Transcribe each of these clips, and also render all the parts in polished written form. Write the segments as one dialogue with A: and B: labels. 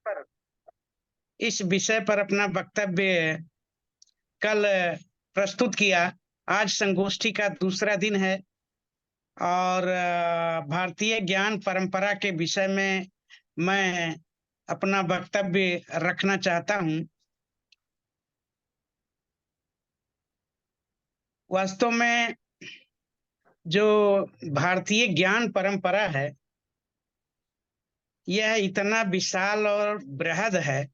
A: पर इस विषय पर अपना वक्तव्य कल प्रस्तुत किया। आज संगोष्ठी का दूसरा दिन है और भारतीय ज्ञान परंपरा के विषय में मैं अपना वक्तव्य रखना चाहता हूं। वास्तव में जो भारतीय ज्ञान परंपरा है, यह इतना विशाल और बृहद है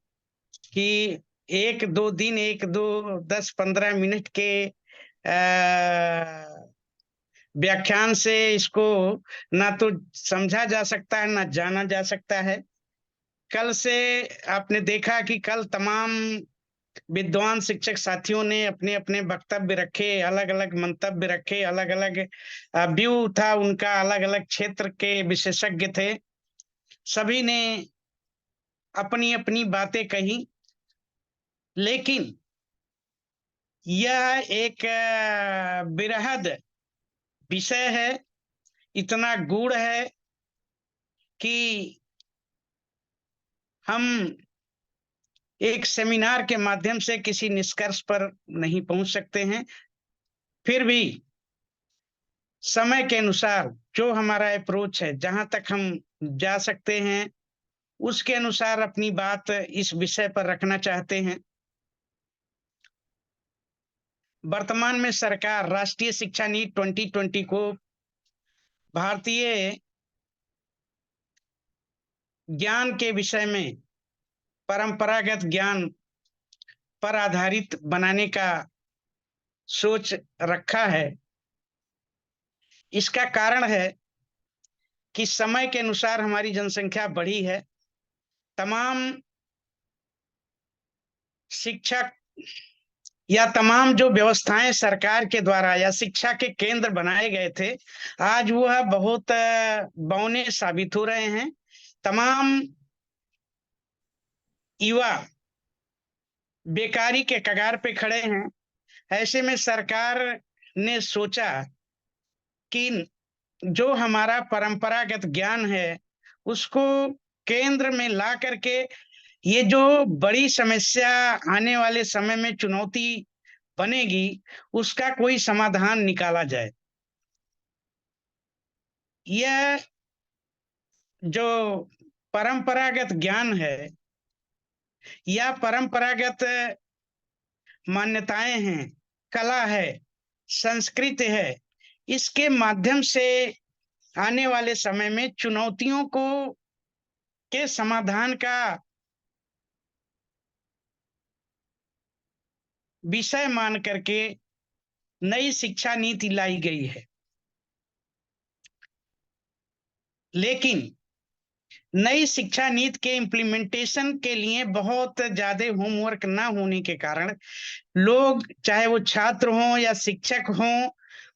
A: कि एक दो दिन, एक दो 10-15 मिनट के व्याख्यान से इसको ना तो समझा जा सकता है, ना जाना जा सकता है। कल से आपने देखा कि कल तमाम विद्वान शिक्षक साथियों ने अपने अपने वक्तव्य रखे, अलग अलग मंतव्य रखे, अलग अलग व्यू था उनका, अलग अलग क्षेत्र के विशेषज्ञ थे। सभी ने अपनी अपनी बातें कही, लेकिन यह एक बृहद विषय है, इतना गूढ़ है कि हम एक सेमिनार के माध्यम से किसी निष्कर्ष पर नहीं पहुंच सकते हैं। फिर भी समय के अनुसार जो हमारा अप्रोच है, जहां तक हम जा सकते हैं, उसके अनुसार अपनी बात इस विषय पर रखना चाहते हैं। वर्तमान में सरकार राष्ट्रीय शिक्षा नीति 2020 को भारतीय ज्ञान के विषय में परंपरागत ज्ञान पर आधारित बनाने का सोच रखा है। इसका कारण है कि समय के अनुसार हमारी जनसंख्या बढ़ी है। तमाम शिक्षक या तमाम जो व्यवस्थाएं सरकार के द्वारा या शिक्षा के केंद्र बनाए गए थे, आज वह बहुत बौने साबित हो रहे हैं। तमाम युवा बेकारी के कगार पे खड़े हैं। ऐसे में सरकार ने सोचा कि जो हमारा परंपरागत ज्ञान है, उसको केंद्र में ला करके ये जो बड़ी समस्या आने वाले समय में चुनौती बनेगी, उसका कोई समाधान निकाला जाए। यह जो परंपरागत ज्ञान है या परंपरागत मान्यताएं हैं, कला है, संस्कृति है, इसके माध्यम से आने वाले समय में चुनौतियों को के समाधान का विषय मान करके नई शिक्षा नीति लाई गई है। लेकिन नई शिक्षा नीति के इम्प्लीमेंटेशन के लिए बहुत ज्यादा होमवर्क ना होने के कारण लोग, चाहे वो छात्र हों या शिक्षक हों,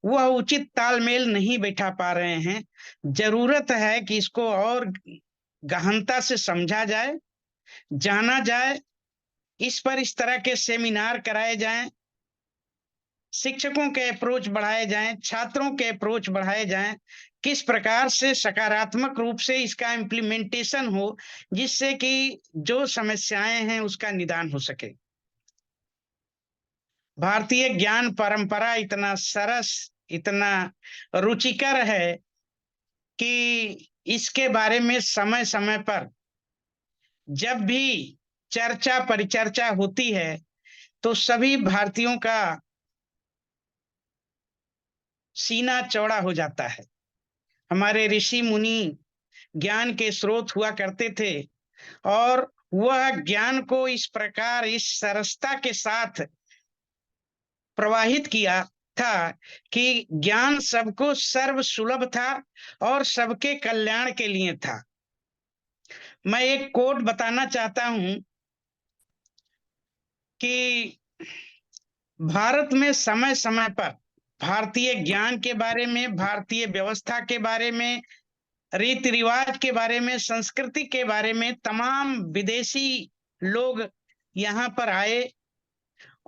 A: वह उचित तालमेल नहीं बैठा पा रहे हैं। जरूरत है कि इसको और गहनता से समझा जाए, जाना जाए, इस पर इस तरह के सेमिनार कराए जाएं, शिक्षकों के अप्रोच बढ़ाए जाएं, छात्रों के अप्रोच बढ़ाए जाएं, किस प्रकार से सकारात्मक रूप से इसका इम्प्लीमेंटेशन हो, जिससे कि जो समस्याएं हैं उसका निदान हो सके। भारतीय ज्ञान परंपरा इतना सरस, इतना रुचिकर है कि इसके बारे में समय समय पर जब भी चर्चा परिचर्चा होती है तो सभी भारतीयों का सीना चौड़ा हो जाता है। हमारे ऋषि मुनि ज्ञान के स्रोत हुआ करते थे और वह ज्ञान को इस प्रकार, इस सरसता के साथ प्रवाहित किया था कि ज्ञान सबको सर्व सुलभ था और सबके कल्याण के लिए था। मैं एक कोट बताना चाहता हूं कि भारत में समय समय पर भारतीय ज्ञान के बारे में, भारतीय व्यवस्था के बारे में, रीति रिवाज के बारे में, संस्कृति के बारे में तमाम विदेशी लोग यहाँ पर आए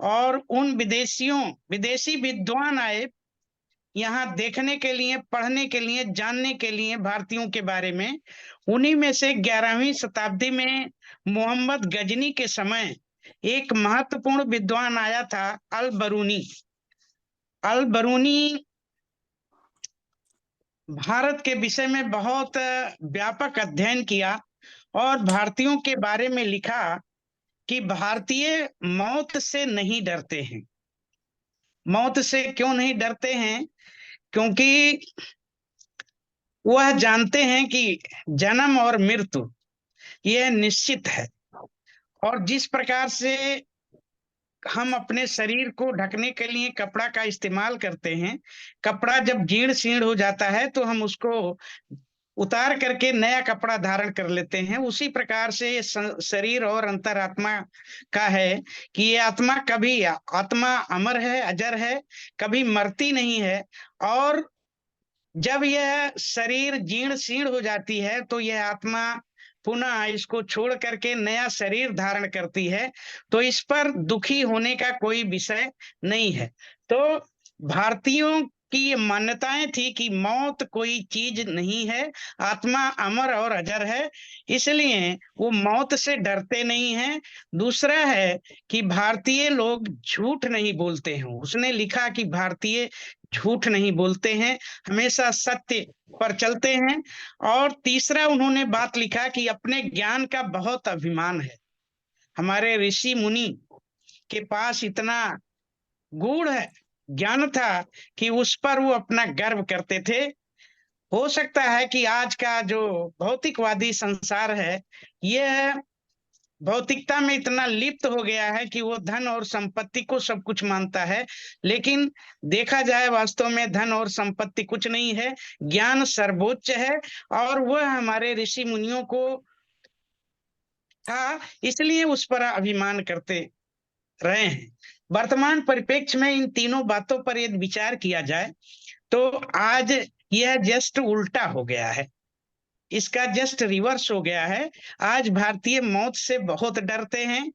A: और उन विदेशी विद्वान आए यहाँ देखने के लिए, पढ़ने के लिए, जानने के लिए भारतीयों के बारे में। उन्हीं में से 11वीं शताब्दी में मोहम्मद गजनी के समय एक महत्वपूर्ण विद्वान आया था, अल बरूनी। अल बरूनी भारत के विषय में बहुत व्यापक अध्ययन किया और भारतीयों के बारे में लिखा कि भारतीय मौत से नहीं डरते हैं। मौत से क्यों नहीं डरते हैं? क्योंकि वह जानते हैं कि जन्म और मृत्यु यह निश्चित है। और जिस प्रकार से हम अपने शरीर को ढकने के लिए कपड़ा का इस्तेमाल करते हैं, कपड़ा जब जीर्ण शीर्ण हो जाता है तो हम उसको उतार करके नया कपड़ा धारण कर लेते हैं। उसी प्रकार से ये शरीर और अंतरात्मा का है कि ये आत्मा कभी, आत्मा अमर है, अजर है, कभी मरती नहीं है। और जब यह शरीर जीर्ण शीर्ण हो जाती है तो यह आत्मा पुनः इसको छोड़ करके नया शरीर धारण करती है। तो इस पर दुखी होने का कोई विषय नहीं है। तो भारतीयों की ये मान्यताएं थी कि मौत कोई चीज नहीं है, आत्मा अमर और अजर है, इसलिए वो मौत से डरते नहीं हैं। दूसरा है कि भारतीय लोग झूठ नहीं बोलते हैं। उसने लिखा कि भारतीय झूठ नहीं बोलते हैं, हमेशा सत्य पर चलते हैं। और तीसरा उन्होंने बात लिखा कि अपने ज्ञान का बहुत अभिमान है। हमारे ऋषि मुनि के पास इतना गूढ़ है ज्ञान था कि उस पर वो अपना गर्व करते थे। हो सकता है कि आज का जो भौतिकवादी संसार है, यह भौतिकता में इतना लिप्त हो गया है कि वो धन और संपत्ति को सब कुछ मानता है। लेकिन देखा जाए वास्तव में धन और संपत्ति कुछ नहीं है, ज्ञान सर्वोच्च है। और वह हमारे ऋषि मुनियों को था, इसलिए उस पर अभिमान करते रहे हैं। वर्तमान परिप्रेक्ष्य में इन तीनों बातों पर यदि विचार किया जाए तो आज यह जस्ट उल्टा हो गया है, इसका जस्ट रिवर्स हो गया है। आज भारतीय मौत से बहुत डरते हैं,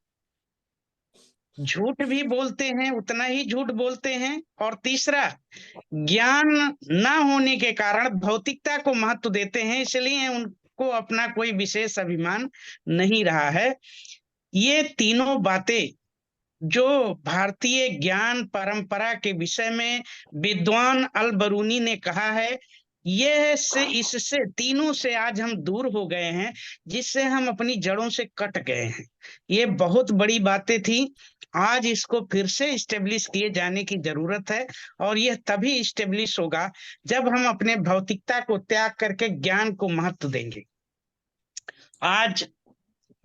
A: झूठ भी बोलते हैं, उतना ही झूठ बोलते हैं। और तीसरा, ज्ञान ना होने के कारण भौतिकता को महत्व देते हैं, इसलिए उनको अपना कोई विशेष अभिमान नहीं रहा है। ये तीनों बातें जो भारतीय ज्ञान परंपरा के विषय में विद्वान अल बरूनी ने कहा है, यह से इससे तीनों से आज हम दूर हो गए हैं, जिससे हम अपनी जड़ों से कट गए हैं। ये बहुत बड़ी बातें थी, आज इसको फिर से इस्टेब्लिश किए जाने की जरूरत है। और यह तभी इस्टेब्लिश होगा जब हम अपने भौतिकता को त्याग करके ज्ञान को महत्व देंगे। आज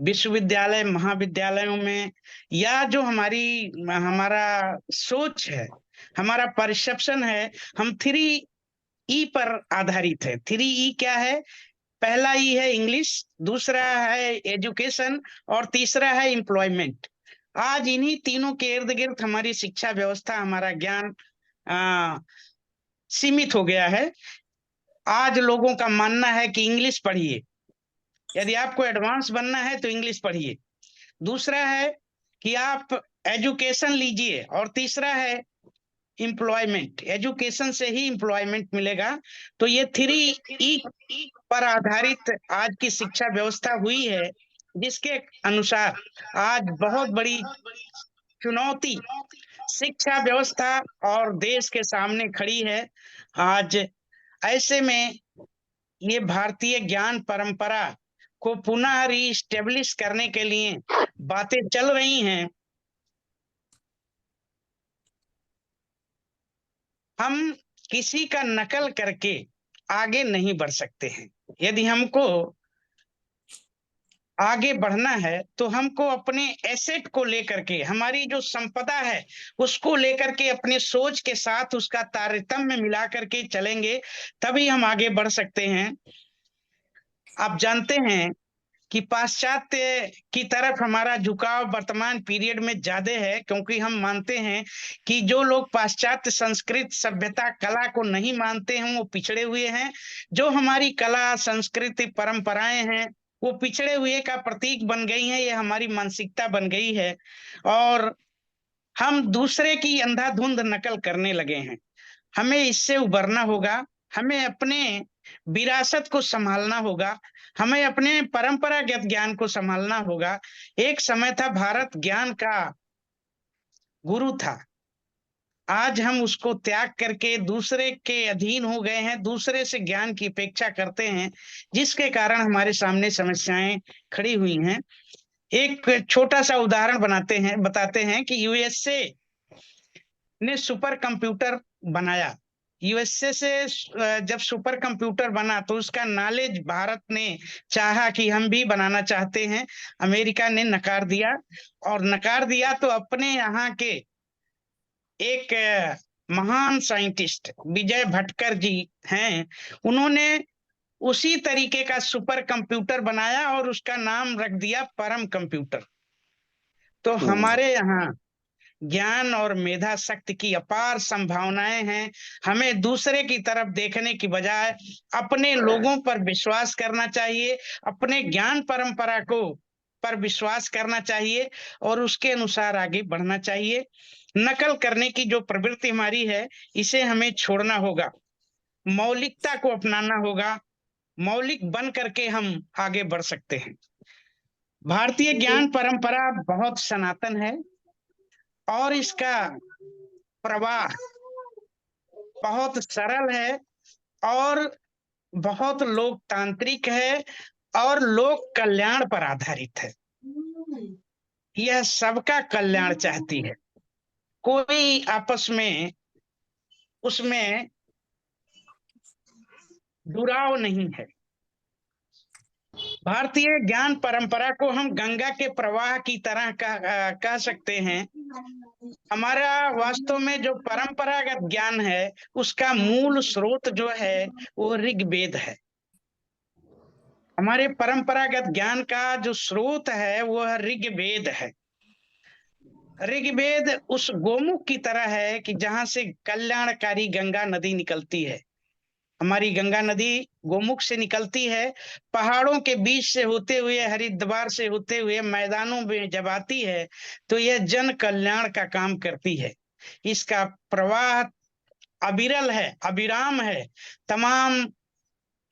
A: विश्वविद्यालय, महाविद्यालयों में, या जो हमारा सोच है, हमारा परसेप्शन है, हम 3E पर आधारित है। 3E क्या है? पहला ई है इंग्लिश, दूसरा है एजुकेशन, और तीसरा है एम्प्लॉयमेंट। आज इन्हीं तीनों के इर्द गिर्द हमारी शिक्षा व्यवस्था, हमारा ज्ञान सीमित हो गया है। आज लोगों का मानना है कि इंग्लिश पढ़िए, यदि आपको एडवांस बनना है तो इंग्लिश पढ़िए। दूसरा है कि आप एजुकेशन लीजिए, और तीसरा है एम्प्लॉयमेंट, एजुकेशन से ही एम्प्लॉयमेंट मिलेगा। तो ये 3E पर आधारित आज की शिक्षा व्यवस्था हुई है, जिसके अनुसार आज बहुत बड़ी चुनौती शिक्षा व्यवस्था और देश के सामने खड़ी है। आज ऐसे में ये भारतीय ज्ञान परंपरा को पुनः रीस्टेब्लिश करने के लिए बातें चल रही हैं। हम किसी का नकल करके आगे नहीं बढ़ सकते हैं। यदि हमको आगे बढ़ना है तो हमको अपने एसेट को लेकर के, हमारी जो संपदा है उसको लेकर के, अपने सोच के साथ उसका तारतम्य मिला करके चलेंगे, तभी हम आगे बढ़ सकते हैं। आप जानते हैं कि पाश्चात्य की तरफ हमारा झुकाव वर्तमान पीरियड में ज्यादा है, क्योंकि हम मानते हैं कि जो लोग पाश्चात्य संस्कृत, सभ्यता, कला को नहीं मानते हैं वो पिछड़े हुए हैं। जो हमारी कला, संस्कृति, परंपराएं हैं वो पिछड़े हुए का प्रतीक बन गई हैं, ये हमारी मानसिकता बन गई है। और हम दूसरे की अंधाधुंध नकल करने लगे हैं। हमें इससे उबरना होगा, हमें अपने विरासत को संभालना होगा, हमें अपने परंपरागत ज्ञान को संभालना होगा। एक समय था भारत ज्ञान का गुरु था, आज हम उसको त्याग करके दूसरे के अधीन हो गए हैं, दूसरे से ज्ञान की अपेक्षा करते हैं, जिसके कारण हमारे सामने समस्याएं खड़ी हुई हैं। एक छोटा सा उदाहरण बताते हैं कि यूएसए ने सुपर कंप्यूटर बनाया। यूएसए से जब सुपर कंप्यूटर बना तो उसका नॉलेज भारत ने चाहा कि हम भी बनाना चाहते हैं, अमेरिका ने नकार दिया। और नकार दिया तो अपने यहाँ के एक महान साइंटिस्ट विजय भटकर जी हैं, उन्होंने उसी तरीके का सुपर कंप्यूटर बनाया और उसका नाम रख दिया परम कंप्यूटर। तो हमारे यहाँ ज्ञान और मेधा शक्ति की अपार संभावनाएं हैं। हमें दूसरे की तरफ देखने की बजाय अपने लोगों पर विश्वास करना चाहिए, अपने ज्ञान परंपरा को पर विश्वास करना चाहिए और उसके अनुसार आगे बढ़ना चाहिए। नकल करने की जो प्रवृत्ति हमारी है, इसे हमें छोड़ना होगा, मौलिकता को अपनाना होगा। मौलिक बन करके हम आगे बढ़ सकते हैं। भारतीय ज्ञान परंपरा बहुत सनातन है और इसका प्रवाह बहुत सरल है और बहुत लोकतांत्रिक है और लोक कल्याण पर आधारित है। यह सबका कल्याण चाहती है, कोई आपस में उसमें दुराव नहीं है। भारतीय ज्ञान परंपरा को हम गंगा के प्रवाह की तरह कह सकते हैं। हमारा वास्तव में जो परंपरागत ज्ञान है, उसका मूल स्रोत जो है वो ऋग्वेद है। हमारे परंपरागत ज्ञान का जो स्रोत है वह ऋग्वेद है। ऋग्वेद उस गोमुख की तरह है कि जहां से कल्याणकारी गंगा नदी निकलती है। हमारी गंगा नदी गोमुख से निकलती है, पहाड़ों के बीच से होते हुए, हरिद्वार से होते हुए मैदानों में जब आती है तो यह जन कल्याण का काम करती है। इसका प्रवाह अविरल है, अविराम है। तमाम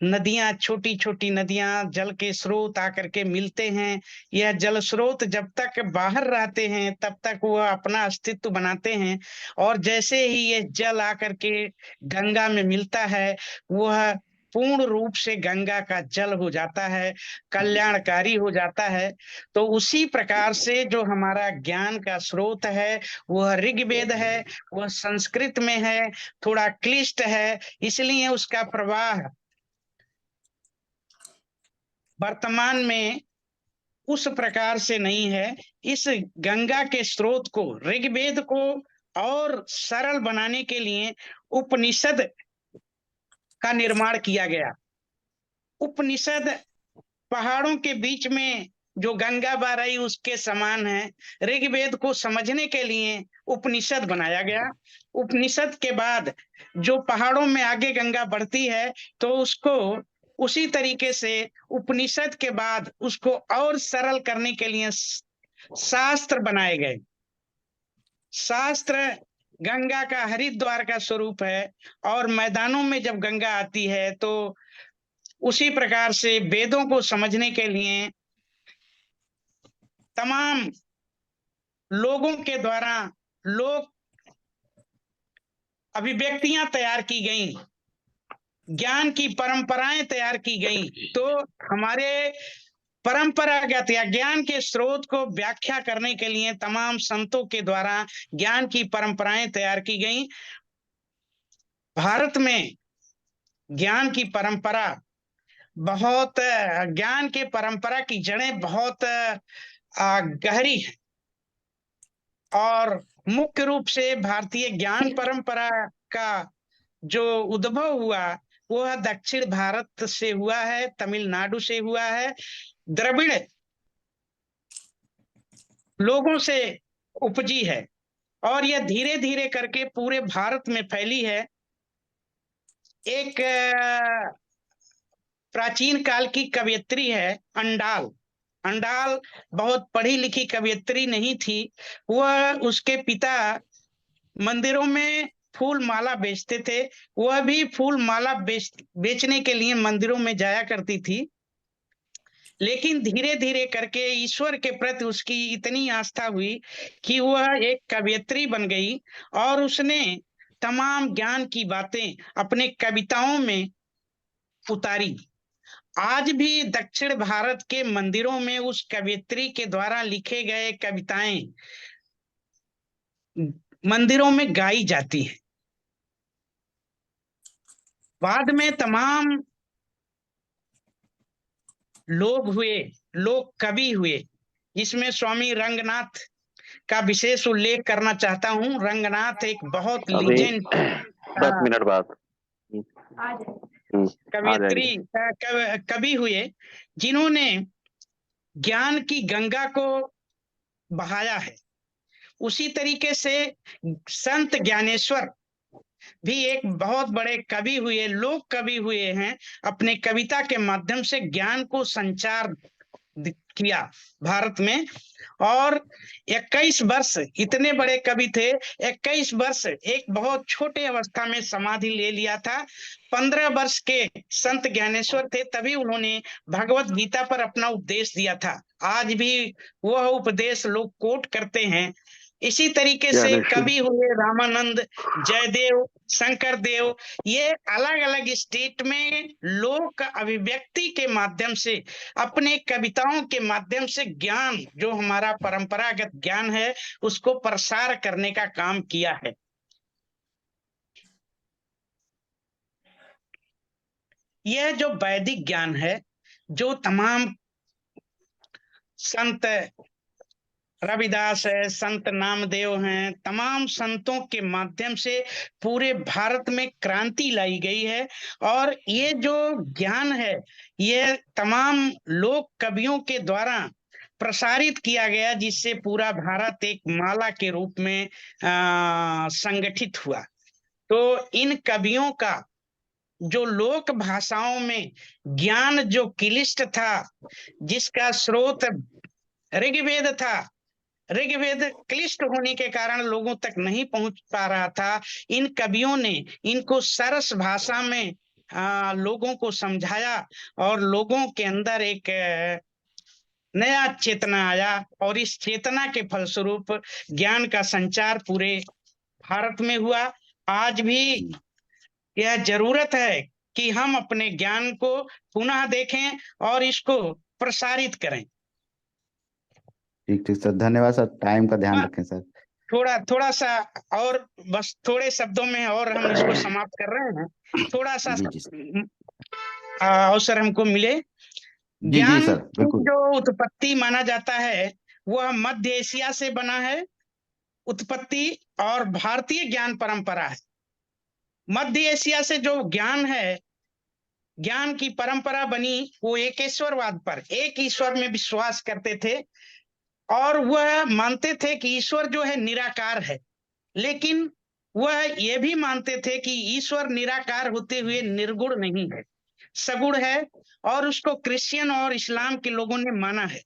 A: नदियां, छोटी छोटी नदियां, जल के स्रोत आकर के मिलते हैं। यह जल स्रोत जब तक बाहर रहते हैं तब तक वह अपना अस्तित्व बनाते हैं, और जैसे ही ये जल आकर के गंगा में मिलता है, वह पूर्ण रूप से गंगा का जल हो जाता है, कल्याणकारी हो जाता है। तो उसी प्रकार से जो हमारा ज्ञान का स्रोत है वह ऋग्वेद है। वह संस्कृत में है, थोड़ा क्लिष्ट है, इसलिए उसका प्रवाह वर्तमान में उस प्रकार से नहीं है। इस गंगा के स्रोत को, ऋग्वेद को और सरल बनाने के लिए उपनिषद का निर्माण किया गया। उपनिषद पहाड़ों के बीच में जो गंगा बह रही उसके समान है। ऋग्वेद को समझने के लिए उपनिषद बनाया गया। उपनिषद के बाद जो पहाड़ों में आगे गंगा बढ़ती है तो उसको उसी तरीके से उपनिषद के बाद उसको और सरल करने के लिए शास्त्र बनाए गए। शास्त्र गंगा का हरिद्वार का स्वरूप है, और मैदानों में जब गंगा आती है तो उसी प्रकार से वेदों को समझने के लिए तमाम लोगों के द्वारा लोक अभिव्यक्तियां तैयार की गई, ज्ञान की परंपराएं तैयार की गई। तो हमारे परंपरागत या ज्ञान के स्रोत को व्याख्या करने के लिए तमाम संतों के द्वारा ज्ञान की परंपराएं तैयार की गई। भारत में ज्ञान की परंपरा बहुत, ज्ञान के परंपरा की जड़ें बहुत गहरी है, और मुख्य रूप से भारतीय ज्ञान परंपरा का जो उद्भव हुआ वह दक्षिण भारत से हुआ है, तमिलनाडु से हुआ है, द्रविड़ लोगों से उपजी है, और यह धीरे धीरे करके पूरे भारत में फैली है। एक प्राचीन काल की कवयित्री है अंडाल। अंडाल बहुत पढ़ी लिखी कवयित्री नहीं थी। वह, उसके पिता मंदिरों में फूल माला बेचते थे, वह भी फूल माला बेचने के लिए मंदिरों में जाया करती थी। लेकिन धीरे धीरे करके ईश्वर के प्रति उसकी इतनी आस्था हुई कि वह एक कवयित्री बन गई और उसने तमाम ज्ञान की बातें अपने कविताओं में उतारी। आज भी दक्षिण भारत के मंदिरों में उस कवयित्री के द्वारा लिखे गए कविताएं मंदिरों में गाई जाती हैं। बाद में तमाम लोग कवि हुए, जिसमें स्वामी रंगनाथ का विशेष उल्लेख करना चाहता हूँ। रंगनाथ एक बहुत
B: अभी
A: लीजेंड
B: 10 मिनट बाद
A: कवयित्री कवि हुए, जिन्होंने ज्ञान की गंगा को बहाया है। उसी तरीके से संत ज्ञानेश्वर भी एक बहुत बड़े कवि हुए, लोक कवि हुए हैं। अपने कविता के माध्यम से ज्ञान को संचार किया भारत में। और 21 वर्ष इतने बड़े कवि थे, 21 वर्ष एक बहुत छोटे अवस्था में समाधि ले लिया था। 15 वर्ष के संत ज्ञानेश्वर थे, तभी उन्होंने भगवत गीता पर अपना उपदेश दिया था। आज भी वह उपदेश लोग कोट करते हैं। इसी तरीके से कवि हुए रामानंद, जयदेव, शंकर देव। ये अलग अलग स्टेट में लोक अभिव्यक्ति के माध्यम से, अपने कविताओं के माध्यम से ज्ञान, जो हमारा परंपरागत ज्ञान है, उसको प्रसार करने का काम किया है। यह जो वैदिक ज्ञान है, जो तमाम संत रविदास है, संत नामदेव हैं, तमाम संतों के माध्यम से पूरे भारत में क्रांति लाई गई है। और ये जो ज्ञान है, ये तमाम लोक कवियों के द्वारा प्रसारित किया गया, जिससे पूरा भारत एक माला के रूप में संगठित हुआ। तो इन कवियों का जो लोक भाषाओं में ज्ञान जो क्लिष्ट था, जिसका स्रोत ऋग्वेद था, ऋग्वेद क्लिष्ट होने के कारण लोगों तक नहीं पहुंच पा रहा था, इन कवियों ने इनको सरस भाषा में लोगों को समझाया और लोगों के अंदर एक नया चेतना आया। और इस चेतना के फलस्वरूप ज्ञान का संचार पूरे भारत में हुआ। आज भी यह जरूरत है कि हम अपने ज्ञान को पुनः देखें और इसको प्रसारित करें।
B: ठीक ठीक सर, धन्यवाद सर। टाइम का ध्यान रखें सर।
A: थोड़ा सा और, बस थोड़े शब्दों में और हम इसको समाप्त कर रहे हैं। थोड़ा सा अवसर हमको मिले।
B: जी
A: ज्ञान
B: सर,
A: की
B: बिल्कुल।
A: जो उत्पत्ति माना जाता है, वह मध्य एशिया से बना है उत्पत्ति, और भारतीय ज्ञान परंपरा है। मध्य एशिया से जो ज्ञान है, ज्ञान की परंपरा बनी, वो एकेश्वरवाद पर, एक ईश्वर में विश्वास करते थे। और वह मानते थे कि ईश्वर जो है निराकार है, लेकिन वह यह भी मानते थे कि ईश्वर निराकार होते हुए निर्गुण नहीं है, सगुण है। और उसको क्रिश्चियन और इस्लाम के लोगों ने माना है।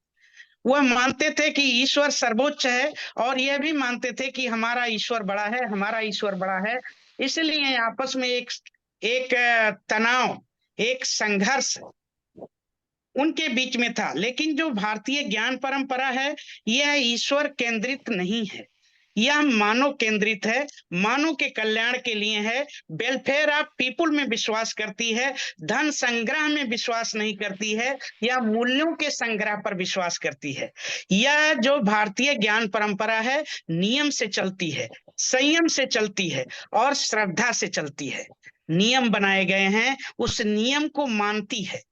A: वह मानते थे कि ईश्वर सर्वोच्च है, और यह भी मानते थे कि हमारा ईश्वर बड़ा है, हमारा ईश्वर बड़ा है। इसलिए आपस में एक तनाव, एक संघर्ष उनके बीच में था। लेकिन जो भारतीय ज्ञान परंपरा है, यह ईश्वर केंद्रित नहीं है, यह मानव केंद्रित है, मानव के कल्याण के लिए है, वेलफेयर ऑफ पीपुल में विश्वास करती है, धन संग्रह में विश्वास नहीं करती है, या मूल्यों के संग्रह पर विश्वास करती है। यह जो भारतीय ज्ञान परंपरा है, नियम से चलती है, संयम से चलती है, और श्रद्धा से चलती है। नियम बनाए गए हैं, उस नियम को मानती है।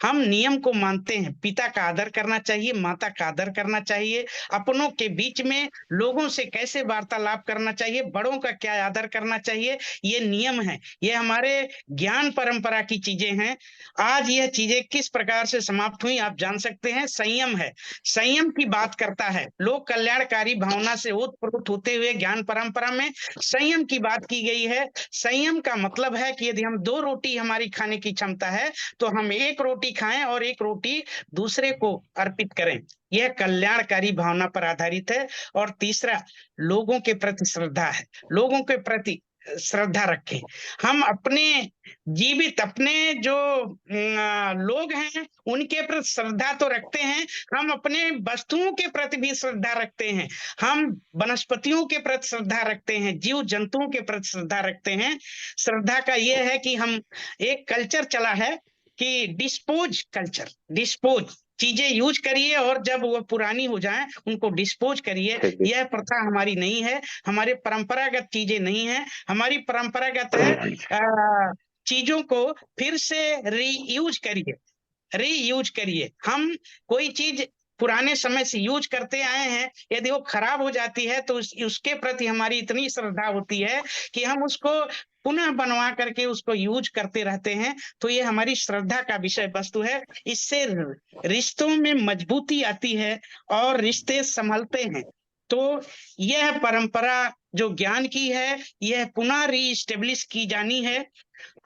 A: हम नियम को मानते हैं, पिता का आदर करना चाहिए, माता का आदर करना चाहिए, अपनों के बीच में लोगों से कैसे वार्तालाप करना चाहिए, बड़ों का क्या आदर करना चाहिए, ये नियम है, ये हमारे ज्ञान परंपरा की चीजें हैं। आज यह चीजें किस प्रकार से समाप्त हुई आप जान सकते हैं। संयम है, संयम की बात करता है, लोक कल्याणकारी भावना से ओतप्रोत होते हुए ज्ञान परंपरा में संयम की बात की गई है। संयम का मतलब है कि यदि हम 2 रोटी हमारी खाने की क्षमता है, तो हम 1 रोटी खाएं और 1 रोटी दूसरे को अर्पित करें। यह कल्याणकारी भावना पर आधारित है। और तीसरा, लोगों के प्रति श्रद्धा है, लोगों के प्रति श्रद्धा रखें। हम अपने जीवित अपने जो लोग हैं उनके प्रति श्रद्धा तो रखते हैं, हम अपने वस्तुओं के प्रति भी श्रद्धा रखते हैं, हम वनस्पतियों के प्रति श्रद्धा रखते हैं, जीव जंतुओं के प्रति श्रद्धा रखते हैं। श्रद्धा का ये है कि हम, एक कल्चर चला है कि डिस्पोज कल्चर, डिस्पोज, चीजें यूज करिए और जब वो पुरानी हो जाएं उनको डिस्पोज करिए। यह प्रथा हमारी नहीं है, हमारे परंपरागत चीजें नहीं है। हमारी परंपरागत है चीजों को फिर से रीयूज करिए, रीयूज करिए। हम कोई चीज पुराने समय से यूज करते आए हैं, यदि वो खराब हो जाती है तो उसके प्रति हमारी इतनी श्रद्धा होती है कि हम उसको पुनः बनवा करके उसको यूज करते रहते हैं। तो ये हमारी श्रद्धा का विषय वस्तु है। इससे रिश्तों में मजबूती आती है और रिश्ते संभलते हैं। तो यह परंपरा जो ज्ञान की है, यह पुनः रीस्टेब्लिश की जानी है।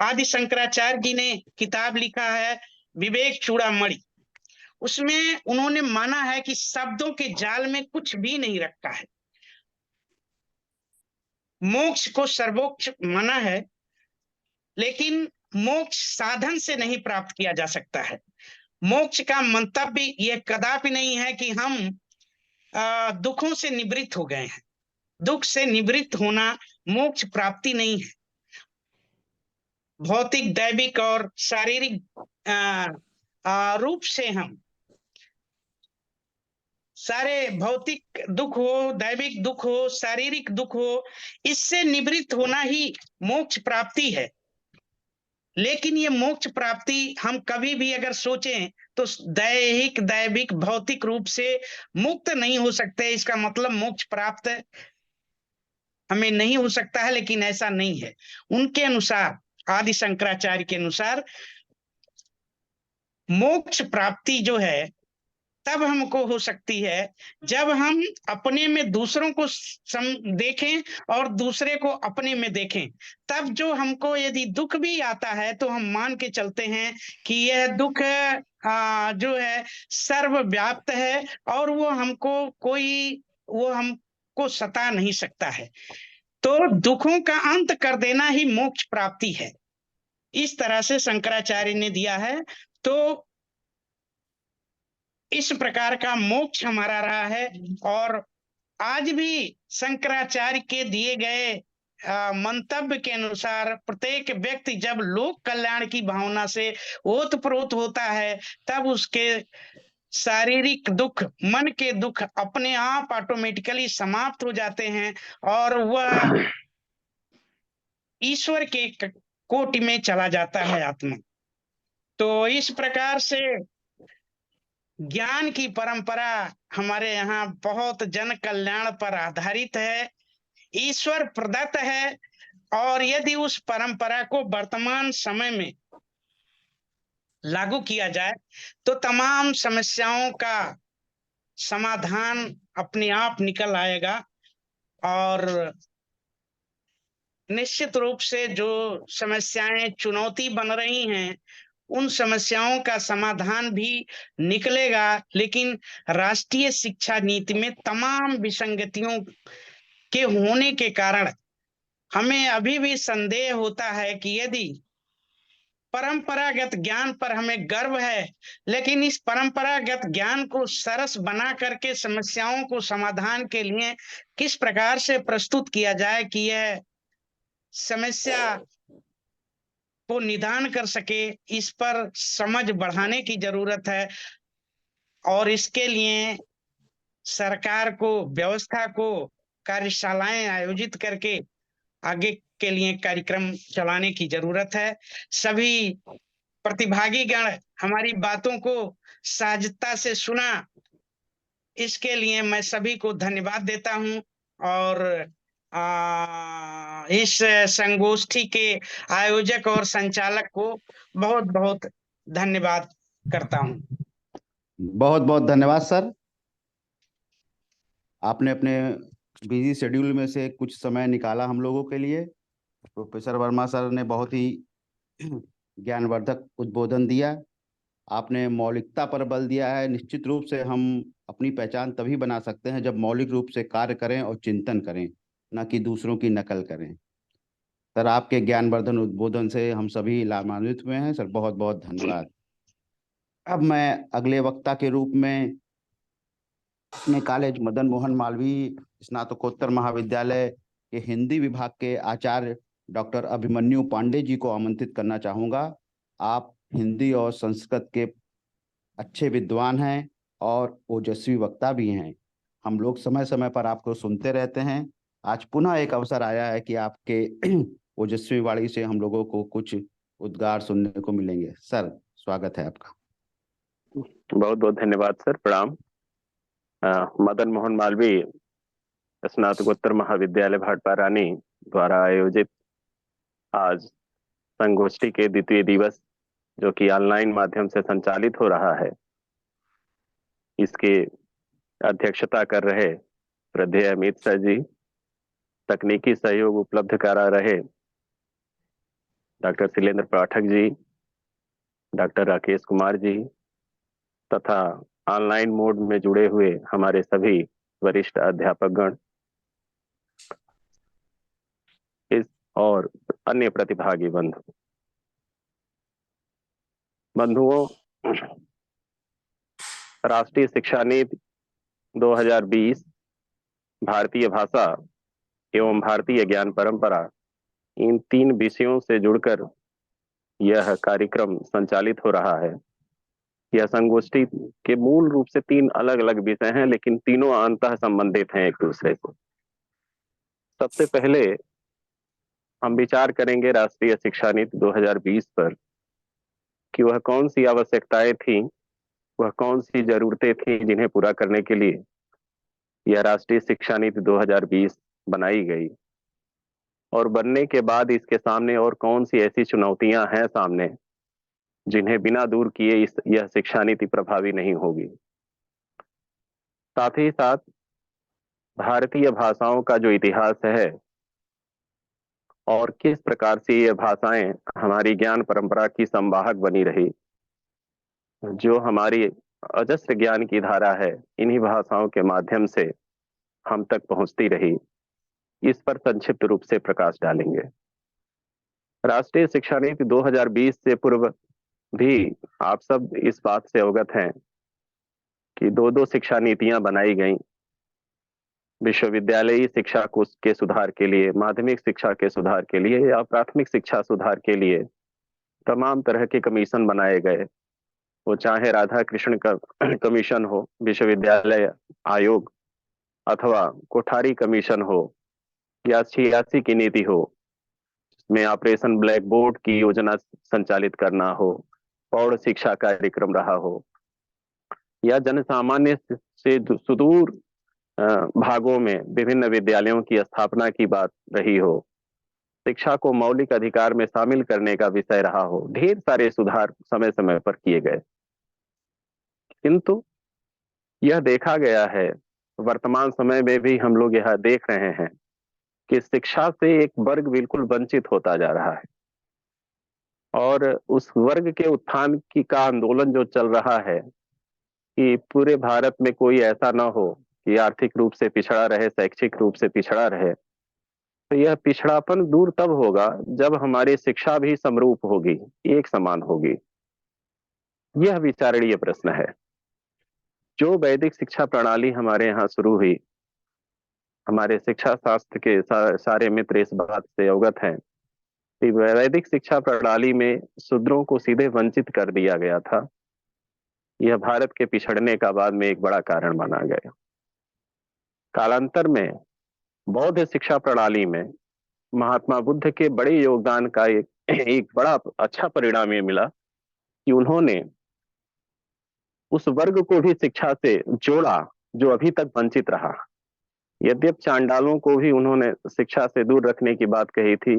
A: आदि शंकराचार्य जी ने किताब लिखा है विवेक चूड़ामणि, उसमें उन्होंने माना है कि शब्दों के जाल में कुछ भी नहीं रखा है। मोक्ष को सर्वोच्च माना है, लेकिन मोक्ष साधन से नहीं प्राप्त किया जा सकता है। मोक्ष का मंतव्य यह कदापि नहीं है कि हम दुखों से निवृत्त हो गए हैं। दुख से निवृत्त होना मोक्ष प्राप्ति नहीं है। भौतिक, दैविक और शारीरिक रूप से हम सारे भौतिक दुख हो, दैविक दुख हो, शारीरिक दुख हो, इससे निवृत्त होना ही मोक्ष प्राप्ति है। लेकिन ये मोक्ष प्राप्ति हम कभी भी अगर सोचें तो दैहिक, दैविक, भौतिक रूप से मुक्त नहीं हो सकते, इसका मतलब मोक्ष प्राप्त हमें नहीं हो सकता है। लेकिन ऐसा नहीं है। उनके अनुसार, आदि शंकराचार्य के अनुसार, मोक्ष प्राप्ति जो है तब हमको हो सकती है जब हम अपने में दूसरों को देखें और दूसरे को अपने में देखें। तब जो हमको यदि दुख भी आता है तो हम मान के चलते हैं कि यह दुख जो है सर्वव्याप्त है और वो हमको सता नहीं सकता है। तो दुखों का अंत कर देना ही मोक्ष प्राप्ति है। इस तरह से शंकराचार्य ने दिया है। तो इस प्रकार का मोक्ष हमारा रहा है। और आज भी शंकराचार्य के दिए गए मंतव्य के अनुसार प्रत्येक व्यक्ति जब लोक कल्याण की भावना से ओतप्रोत होता है, तब उसके शारीरिक दुख, मन के दुख अपने आप ऑटोमेटिकली समाप्त हो जाते हैं और वह ईश्वर के कोटि में चला जाता है आत्मा। तो इस प्रकार से ज्ञान की परंपरा हमारे यहाँ बहुत जन कल्याण पर आधारित है, ईश्वर प्रदत्त है। और यदि उस परंपरा को वर्तमान समय में लागू किया जाए तो तमाम समस्याओं का समाधान अपने आप निकल आएगा। और निश्चित रूप से जो समस्याएं चुनौती बन रही हैं, उन समस्याओं का समाधान भी निकलेगा। लेकिन राष्ट्रीय शिक्षा नीति में तमाम विसंगतियों के होने के कारण हमें अभी भी संदेह होता है कि यदि परंपरागत ज्ञान पर हमें गर्व है, लेकिन इस परंपरागत ज्ञान को सरस बना करके समस्याओं को समाधान के लिए किस प्रकार से प्रस्तुत किया जाए कि यह समस्या को निदान कर सके, इस पर समझ बढ़ाने की जरूरत है। और इसके लिए सरकार को, व्यवस्था को कार्यशालाएं आयोजित करके आगे के लिए कार्यक्रम चलाने की जरूरत है। सभी प्रतिभागी गण हमारी बातों को सहजता से सुना, इसके लिए मैं सभी को धन्यवाद देता हूं। और इस संगोष्ठी के आयोजक और संचालक को बहुत बहुत धन्यवाद करता हूं।
B: बहुत बहुत धन्यवाद सर। आपने अपने बिजी शेड्यूल में से कुछ समय निकाला हम लोगों के लिए। प्रोफेसर वर्मा सर ने बहुत ही ज्ञानवर्धक उद्बोधन दिया। आपने मौलिकता पर बल दिया है। निश्चित रूप से हम अपनी पहचान तभी बना सकते हैं जब मौलिक रूप से कार्य करें और चिंतन करें, न कि दूसरों की नकल करें। सर आपके ज्ञानवर्धन उद्बोधन से हम सभी लाभान्वित हुए हैं सर, बहुत बहुत धन्यवाद। अब मैं अगले वक्ता के रूप में अपने कॉलेज मदन मोहन मालवीय स्नातकोत्तर महाविद्यालय के हिंदी विभाग के आचार्य डॉक्टर अभिमन्यु पांडे जी को आमंत्रित करना चाहूँगा। आप हिंदी और संस्कृत के अच्छे विद्वान हैं और ओजस्वी वक्ता भी हैं। हम लोग समय समय पर आपको सुनते रहते हैं। आज पुनः एक अवसर आया है कि आपके ओजस्वी वाणी से हम लोगों को कुछ उद्गार सुनने को मिलेंगे। सर स्वागत है आपका।
C: बहुत बहुत धन्यवाद सर, प्रणाम। मदन मोहन मालवीय स्नातकोत्तर महाविद्यालय भाटपा रानी द्वारा आयोजित आज संगोष्ठी के द्वितीय दिवस, जो कि ऑनलाइन माध्यम से संचालित हो रहा है, इसके अध्यक्षता कर रहे श्रद्धेय अमित सर जी, तकनीकी सहयोग उपलब्ध करा रहे डॉक्टर शैलेंद्र पाठक जी, डॉक्टर राकेश कुमार जी, तथा ऑनलाइन मोड में जुड़े हुए हमारे सभी वरिष्ठ अध्यापकगण, इस और अन्य प्रतिभागी बंधुओं, राष्ट्रीय शिक्षा नीति 2020 भारतीय भाषा एवं भारतीय ज्ञान परंपरा, इन 3 विषयों से जुड़कर यह कार्यक्रम संचालित हो रहा है। यह संगोष्ठी के मूल रूप से 3 अलग अलग विषय हैं, लेकिन तीनों अंतः संबंधित हैं एक दूसरे से। सबसे पहले हम विचार करेंगे राष्ट्रीय शिक्षा नीति 2020 पर कि वह कौन सी आवश्यकताएं थी, वह कौन सी जरूरतें थी जिन्हें पूरा करने के लिए यह राष्ट्रीय शिक्षा नीति 2020 बनाई गई, और बनने के बाद इसके सामने और कौन सी ऐसी चुनौतियां हैं सामने जिन्हें बिना दूर किए यह शिक्षा नीति प्रभावी नहीं होगी। साथ ही साथ भारतीय भाषाओं का जो इतिहास है और किस प्रकार से ये भाषाएं हमारी ज्ञान परंपरा की संवाहक बनी रही, जो हमारी अजस्र ज्ञान की धारा है इन्हीं भाषाओं के माध्यम से हम तक पहुंचती रही, इस पर संक्षिप्त रूप से प्रकाश डालेंगे। राष्ट्रीय शिक्षा नीति 2020 से पूर्व भी आप सब इस बात से अवगत हैं कि 2 शिक्षा नीतियां बनाई गईं, विश्वविद्यालयी शिक्षा के सुधार के लिए, माध्यमिक शिक्षा के सुधार के लिए या प्राथमिक शिक्षा सुधार के लिए तमाम तरह के कमीशन बनाए गए। वो चाहे राधा कृष्ण का कमीशन हो, विश्वविद्यालय आयोग, अथवा कोठारी कमीशन हो, या 86 की नीति हो, में ऑपरेशन ब्लैक बोर्ड की योजना संचालित करना हो, प्रौढ़ शिक्षा कार्यक्रम रहा हो, या जन सामान्य से सुदूर भागों में विभिन्न विद्यालयों की स्थापना की बात रही हो, शिक्षा को मौलिक अधिकार में शामिल करने का विषय रहा हो, ढेर सारे सुधार समय समय पर किए गए। किंतु यह देखा गया है, वर्तमान समय में भी हम लोग यह देख रहे हैं कि शिक्षा से एक वर्ग बिल्कुल वंचित होता जा रहा है, और उस वर्ग के उत्थान का आंदोलन जो चल रहा है कि पूरे भारत में कोई ऐसा ना हो कि आर्थिक रूप से पिछड़ा रहे, शैक्षिक रूप से पिछड़ा रहे। तो यह पिछड़ापन दूर तब होगा जब हमारी शिक्षा भी समरूप होगी, एक समान होगी। यह विचारणीय प्रश्न है। जो वैदिक शिक्षा प्रणाली हमारे यहाँ शुरू हुई, हमारे शिक्षा शास्त्र के सारे मित्र इस बात से अवगत हैं कि वैदिक शिक्षा प्रणाली में शूद्रों को सीधे वंचित कर दिया गया था। यह भारत के पिछड़ने का बाद में एक बड़ा कारण माना गया। कालांतर में बौद्ध शिक्षा प्रणाली में महात्मा बुद्ध के बड़े योगदान का एक बड़ा अच्छा परिणाम ये मिला कि उन्होंने उस वर्ग को भी शिक्षा से जोड़ा जो अभी तक वंचित रहा। यद्यप चांडालों को भी उन्होंने शिक्षा से दूर रखने की बात कही थी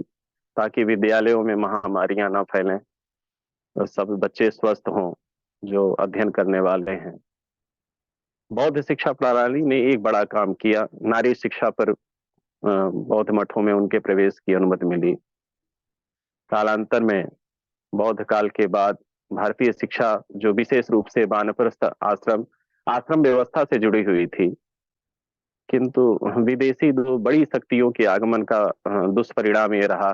C: ताकि विद्यालयों में महामारियां ना फैलें और सब बच्चे स्वस्थ हों जो अध्ययन करने वाले हैं। बौद्ध शिक्षा प्रणाली ने एक बड़ा काम किया, नारी शिक्षा पर बौद्ध मठों में उनके प्रवेश की अनुमति मिली। कालांतर में बौद्ध काल के बाद भारतीय शिक्षा जो विशेष रूप से वानप्रस्थ आश्रम व्यवस्था से जुड़ी हुई थी, किंतु विदेशी 2 बड़ी शक्तियों के आगमन का दुष्परिणाम ये रहा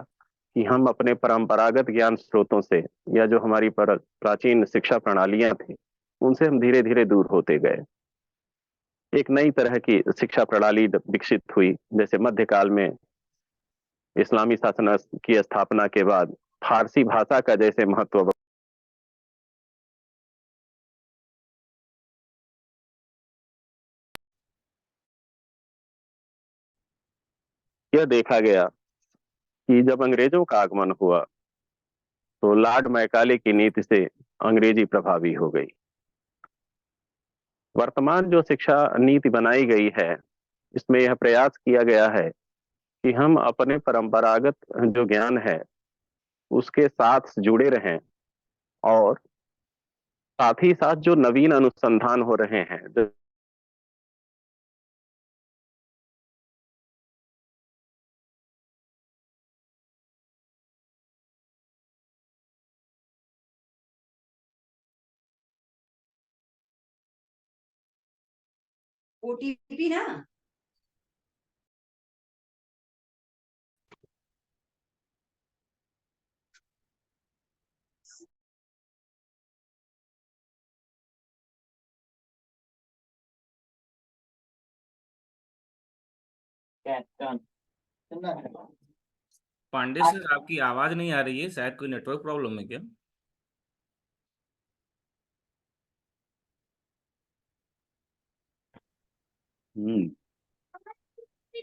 C: कि हम अपने परंपरागत ज्ञान स्रोतों से या जो हमारी प्राचीन शिक्षा प्रणालियां थी उनसे हम धीरे धीरे दूर होते गए। एक नई तरह की शिक्षा प्रणाली विकसित हुई, जैसे मध्यकाल में इस्लामी शासन की स्थापना के बाद फारसी भाषा का जैसे महत्व यह देखा गया कि जब अंग्रेजों का आगमन हुआ तो लॉर्ड मैकाले की नीति से अंग्रेजी प्रभावी हो गई। वर्तमान जो शिक्षा नीति बनाई गई है इसमें यह प्रयास किया गया है कि हम अपने परंपरागत जो ज्ञान है उसके साथ जुड़े रहें और साथ ही साथ जो नवीन अनुसंधान हो रहे हैं
D: ओटीपी ना
E: पांडे सर, आपकी आवाज नहीं आ रही है, शायद कोई नेटवर्क प्रॉब्लम है क्या?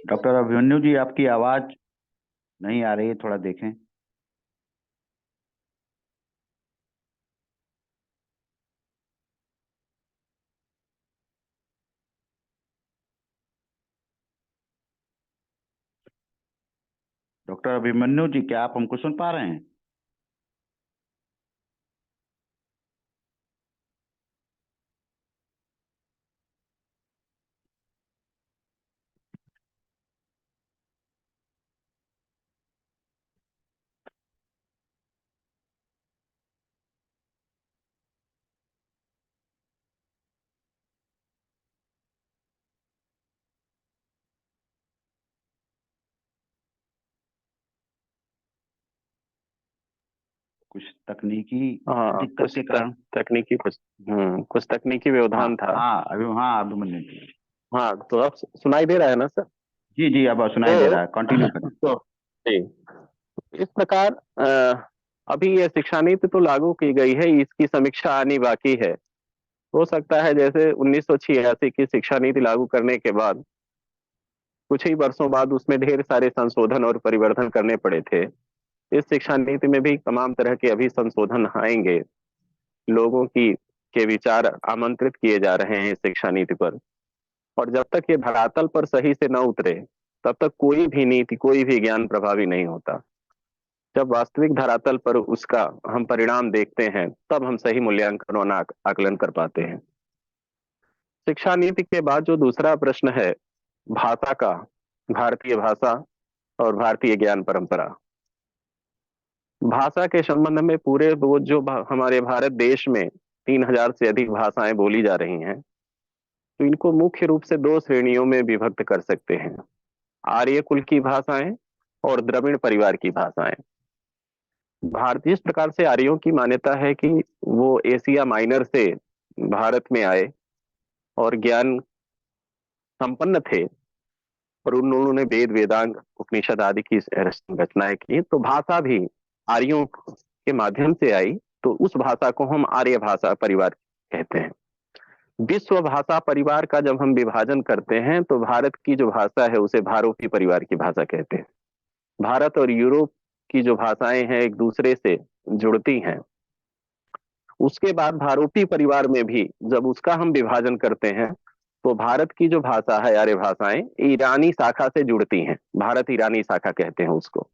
B: डॉक्टर अभिमन्यु जी, आपकी आवाज नहीं आ रही है, थोड़ा देखें। डॉक्टर अभिमन्यु जी, क्या आप हमको सुन पा रहे हैं? कुछ तकनीकी दिक्कत के कारण
C: कुछ तकनीकी व्यवधान था।
B: हाँ अभिमन्यु जी।
C: हाँ, तो अब सुनाई दे रहा है ना सर?
B: जी जी, अब सुनाई दे रहा है, कंटिन्यू करें।
C: तो जी, इस प्रकार अभी ये शिक्षा नीति तो लागू की गई है, इसकी समीक्षा आनी बाकी है। हो सकता है जैसे 1986 की शिक्षा नीति लागू करने के बाद कुछ ही वर्षों बाद उसमें ढेर सारे संशोधन और परिवर्तन करने पड़े थे। इस शिक्षा नीति में भी तमाम तरह के अभी संशोधन आएंगे। लोगों की के विचार आमंत्रित किए जा रहे हैं इस शिक्षा नीति पर, और जब तक ये धरातल पर सही से न उतरे तब तक कोई भी नीति, कोई भी ज्ञान प्रभावी नहीं होता। जब वास्तविक धरातल पर उसका हम परिणाम देखते हैं तब हम सही मूल्यांकन और आकलन कर पाते हैं। शिक्षा नीति के बाद जो दूसरा प्रश्न है भाषा का, भारतीय भाषा और भारतीय ज्ञान परंपरा। भाषा के संबंध में पूरे जो हमारे भारत देश में 3000 से अधिक भाषाएं बोली जा रही हैं, तो इनको मुख्य रूप से दो श्रेणियों में विभक्त कर सकते हैं, आर्य कुल की भाषाएं और द्रविड़ परिवार की भाषाएं। भारतीय इस प्रकार से आर्यों की मान्यता है कि वो एशिया माइनर से भारत में आए और ज्ञान संपन्न थे और उन्होंने वेद, वेदांग, उपनिषद आदि की रचनाएं की। तो भाषा भी आर्यों के माध्यम से आई, तो उस भाषा को हम आर्य भाषा परिवार कहते हैं। विश्व भाषा परिवार का जब हम विभाजन करते हैं तो भारत की जो भाषा है उसे भारोपी परिवार की भाषा कहते हैं। भारत और यूरोप की जो भाषाएं हैं एक दूसरे से जुड़ती हैं। उसके बाद भारोपी परिवार में भी जब उसका हम विभाजन करते हैं तो भारत की जो भाषा है, आर्य भाषाएं ईरानी शाखा से जुड़ती हैं। भारत ईरानी शाखा कहते हैं उसको।